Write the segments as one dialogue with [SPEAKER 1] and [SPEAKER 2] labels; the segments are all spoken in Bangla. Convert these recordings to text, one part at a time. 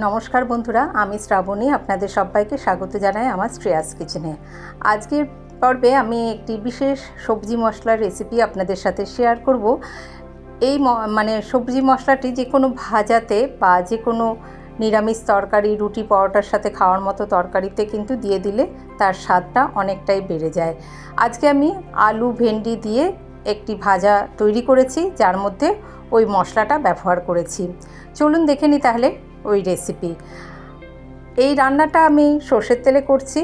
[SPEAKER 1] নমস্কার বন্ধুরা, আমি শ্রাবণী আপনাদের সবাইকে স্বাগত জানাই আমার শ্রেয়াস কিচেনে। আজকের পর্বে আমি একটি বিশেষ সবজি মশলার রেসিপি আপনাদের সাথে শেয়ার করব। এই সবজি মশলাটি যে কোনো ভাজাতে বা যে কোনো নিরামিষ তরকারি, রুটি পরোটার সাথে খাওয়ার মতো তরকারিতে কিন্তু দিয়ে দিলে তার স্বাদটা অনেকটাই বেড়ে যায়। আজকে আমি আলু ভেন্ডি দিয়ে একটি ভাজা তৈরি করেছি, যার মধ্যে ওই মশলাটা ব্যবহার করেছি। চলুন দেখে নিই তাহলে ওই রেসিপি। এই রান্নাটা আমি সর্ষের তেলে করছি।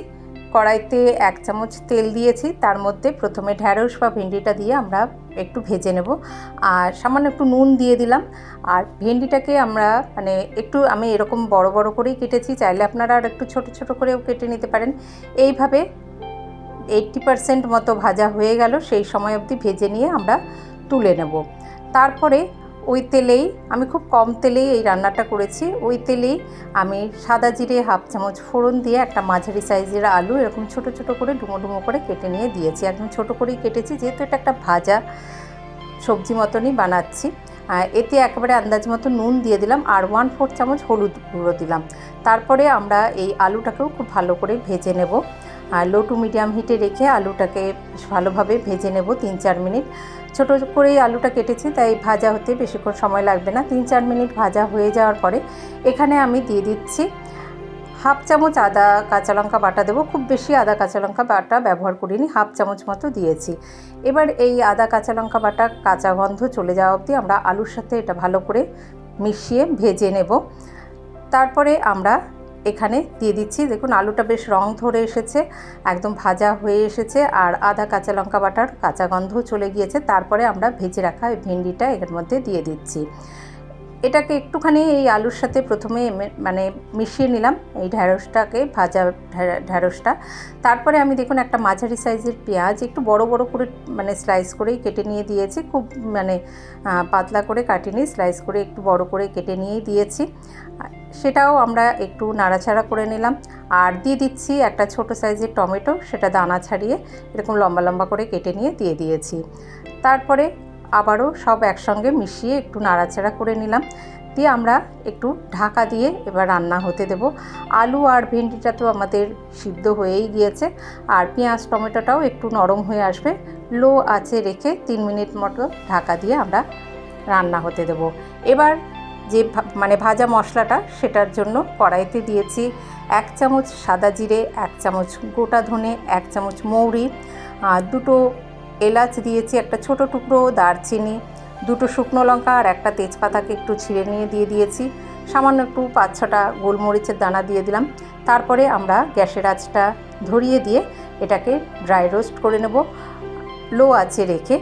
[SPEAKER 1] কড়াইতে 1 চামচ তেল দিয়েছি, তার মধ্যে প্রথমে ঢ্যাঁড়স বা ভেন্ডিটা দিয়ে আমরা একটু ভেজে নেব। আর সামান্য একটু নুন দিয়ে দিলাম। আর ভেন্ডিটাকে আমরা আমি এরকম বড় বড় করেই কেটেছি, চাইলে আপনারা আর একটু ছোট ছোট করেও কেটে নিতে পারেন। এইভাবে 80% মতো ভাজা হয়ে গেল, সেই সময় অবধি ভেজে নিয়ে আমরা তুলে নেব। তারপরে ওই তেলেই, আমি খুব কম তেলেই এই রান্নাটা করেছি, ওই তেলেই আমি সাদা জিরে 1/2 চামচ ফোড়ন দিয়ে একটা মাঝারি সাইজের আলু এরকম ছোট ছোট করে ডুমো ডুমো করে কেটে নিয়ে দিয়েছি। একদম ছোট করেই কেটেছি, যেহেতু এটা একটা ভাজা সবজি মতনই বানাচ্ছি। এতে একেবারে আন্দাজ মতো নুন দিয়ে দিলাম আর 1/4 চামচ হলুদ গুঁড়ো দিলাম। তারপরে আমরা এই আলুটাকেও খুব ভালো করে ভেজে নেব। লো টু মিডিয়াম হিটে রেখে আলুটাকে ভালোভাবে ভেজে নেব 3-4 মিনিট। ছোটো করেই আলুটা কেটেছি, তাই ভাজা হতে বেশিক্ষণ সময় লাগবে না। 3-4 মিনিট ভাজা হয়ে যাওয়ার পরে এখানে আমি দিয়ে দিচ্ছি 1/2 চামচ আদা কাঁচা লঙ্কা বাটা দেবো। খুব বেশি আদা কাঁচা লঙ্কা বাটা ব্যবহার করিনি, 1/2 চামচ মতো দিয়েছি। এবার এই আদা কাঁচা লঙ্কা বাটা কাঁচা গন্ধ চলে যাওয়া অবধি আমরা আলুর সাথে এটা ভালো করে মিশিয়ে ভেজে নেব। তারপরে আমরা এখানে দিয়ে দিচ্ছি, দেখুন আলুটা বেশ রং ধরে এসেছে, একদম ভাজা হয়ে এসেছে আর আদা কাঁচা লঙ্কা বাটার কাঁচা গন্ধও চলে গিয়েছে। তারপরে আমরা ভেজে রাখা এই ভেন্ডিটা এর মধ্যে দিয়ে দিচ্ছি। এটাকে একটুখানি এই আলুর সাথে প্রথমে মিশিয়ে নিলাম, এই ঢ্যাঁড়সটাকে, ভাজা ঢ্যাঁড়সটা। তারপরে আমি দেখুন একটা মাঝারি সাইজের পেঁয়াজ একটু বড় বড় করে স্লাইস করেই কেটে নিয়ে দিয়েছি। খুব পাতলা করে কাটিনি, স্লাইস করে একটু বড় করে কেটে নিয়েই দিয়েছি। সেটাও আমরা একটু নাড়াচাড়া করে নিলাম। আর দিয়ে দিচ্ছি একটা ছোট সাইজের টমেটো, সেটা দানা ছাড়িয়ে এরকম লম্বা লম্বা করে কেটে নিয়ে দিয়ে দিয়েছি। তারপরে আবারও সব একসঙ্গে মিশিয়ে একটু নাড়াচাড়া করে নিলাম, দিয়ে আমরা একটু ঢাকা দিয়ে এবার রান্না হতে দেব। আলু আর ভেন্ডিটা তো আমাদের সিদ্ধ হয়েই গিয়েছে, আর পেঁয়াজ টমেটোটাও একটু নরম হয়ে আসবে। লো আঁচে রেখে 3 মিনিট মতো ঢাকা দিয়ে আমরা রান্না হতে দেব। এবার যে ভাজা মশলাটা, সেটার জন্য কড়াইতে দিয়েছি 1 চামচ সাদা জিরে, 1 চামচ গোটা ধনে, 1 চামচ মৌরি, 2টো এলাচ দিয়েছি, একটা ছোট টুকরো দারচিনি, 2টো শুকনো লঙ্কা আর একটা তেজপাতাকে একটু ছিঁড়ে নিয়ে দিয়ে দিয়েছি। সামান্য একটু 5-6টা গোলমরিচের দানা দিয়ে দিলাম। তারপরে আমরা গ্যাসের আঁচটা ধরিয়ে দিয়ে এটাকে ড্রাই রোস্ট করে নেব লো আঁচে রেখে।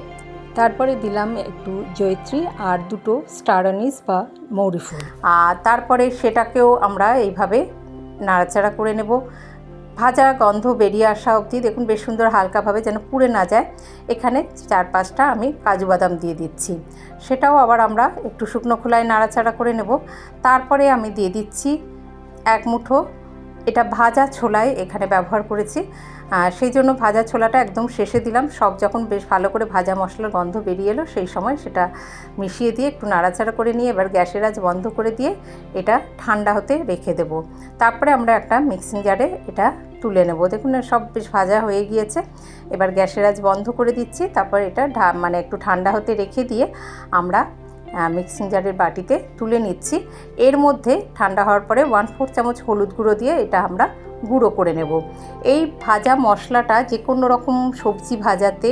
[SPEAKER 1] তারপরে দিলাম একটু জয়িত্রী আর 2টো স্টার অ্যানিস বা মৌরি ফুল। আর তারপরে সেটাকেও আমরা এইভাবে নাড়াচাড়া করে নেব, ভাজা গন্ধ বেরিয়ে আসা অবধি। দেখুন বেশ সুন্দর হালকাভাবে, যেন পুড়ে না যায়। এখানে 4-5টা আমি কাজু বাদাম দিয়ে দিচ্ছি, সেটাও আবার আমরা একটু শুকনো খোলায় নাড়াচাড়া করে নেব। তারপরে আমি দিয়ে দিচ্ছি 1 মুঠো, এটা ভাজা ছোলায় এখানে ব্যবহার করেছি, সেই জন্য ভাজা ছোলাটা একদম শেষে দিলাম। সব যখন বেশ ভালো করে ভাজা মশলার গন্ধ বেরিয়ে এলো, সেই সময় সেটা মিশিয়ে দিয়ে একটু নাড়াচাড়া করে নিয়ে এবার গ্যাসের আঁচ বন্ধ করে দিয়ে এটা ঠান্ডা হতে রেখে দেব। তারপরে আমরা একটা মিক্সিং জারে এটা তুলে নেব। দেখুন সব বেশ ভাজা হয়ে গিয়েছে। এবার গ্যাসের আঁচ বন্ধ করে দিচ্ছি। তারপর এটা একটু ঠান্ডা হতে রেখে দিয়ে আমরা মিক্সিং জারের বাটিতে তুলে নিচ্ছি। এর মধ্যে ঠান্ডা হওয়ার পরে 1/4 চামচ হলুদ গুঁড়ো দিয়ে এটা আমরা গুঁড়ো করে নেব। এই ভাজা মশলাটা যে কোনো রকম সবজি ভাজাতে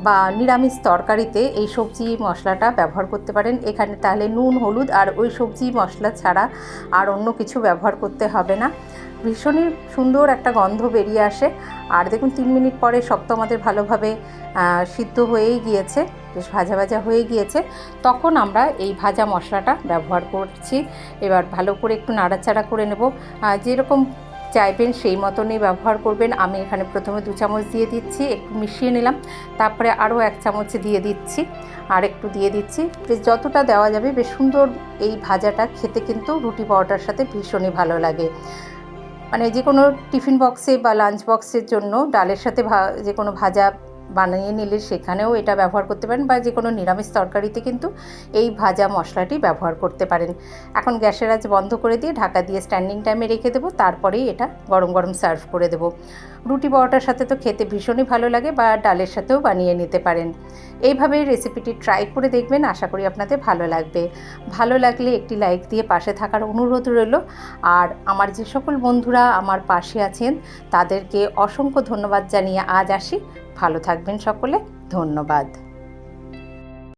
[SPEAKER 1] বা নিরামিষ তরকারিতে এই সবজি মশলাটা ব্যবহার করতে পারেন। এখানে তাহলে নুন, হলুদ আর ওই সবজি মশলা ছাড়া আর অন্য কিছু ব্যবহার করতে হবে না। ভীষণই সুন্দর একটা গন্ধ বেরিয়ে আসে। আর দেখুন 3 মিনিট পরে সব তো আমাদের ভালোভাবে সিদ্ধ হয়েই গিয়েছে, বেশ ভাজা ভাজা হয়ে গিয়েছে। তখন আমরা এই ভাজা মশলাটা ব্যবহার করছি। এবার ভালো করে একটু নাড়াচাড়া করে নেব, যেরকম চাইবেন সেই মতনই ব্যবহার করবেন। আমি এখানে প্রথমে 2 চামচ দিয়ে দিচ্ছি, একটু মিশিয়ে নিলাম। তারপরে আরও 1 চামচ দিয়ে দিচ্ছি, আর একটু দিয়ে দিচ্ছি। বেশ যতটা দেওয়া যাবে, বেশ সুন্দর এই ভাজাটা খেতে কিন্তু রুটি পরোটার সাথে ভীষণই ভালো লাগে। যে কোনো টিফিন বক্সে বা লাঞ্চ বক্সের জন্য ডালের সাথে যে কোনো ভাজা বানিয়ে নিলে সেখানেও এটা ব্যবহার করতে পারেন, বা যে কোনো নিরামিষ তরকারিতে কিন্তু এই ভাজা মশলাটি ব্যবহার করতে পারেন। এখন গ্যাসের আঁচ বন্ধ করে দিয়ে ঢাকা দিয়ে স্ট্যান্ডিং টাইমে রেখে দেবো, তারপরেই এটা গরম গরম সার্ভ করে দেবো। রুটি পরোটার সাথে তো খেতে ভীষণই ভালো লাগে, বা ডালের সাথেও বানিয়ে নিতে পারেন। এইভাবে রেসিপিটি ট্রাই করে দেখবেন, আশা করি আপনাদের ভালো লাগবে। ভালো লাগলে একটি লাইক দিয়ে পাশে থাকার অনুরোধ রইল। আর আমার যে সকল বন্ধুরা আমার পাশে আছেন তাদেরকে অসংখ্য ধন্যবাদ জানিয়ে আজ আসি। ভালো থাকবেন সকলে, ধন্যবাদ।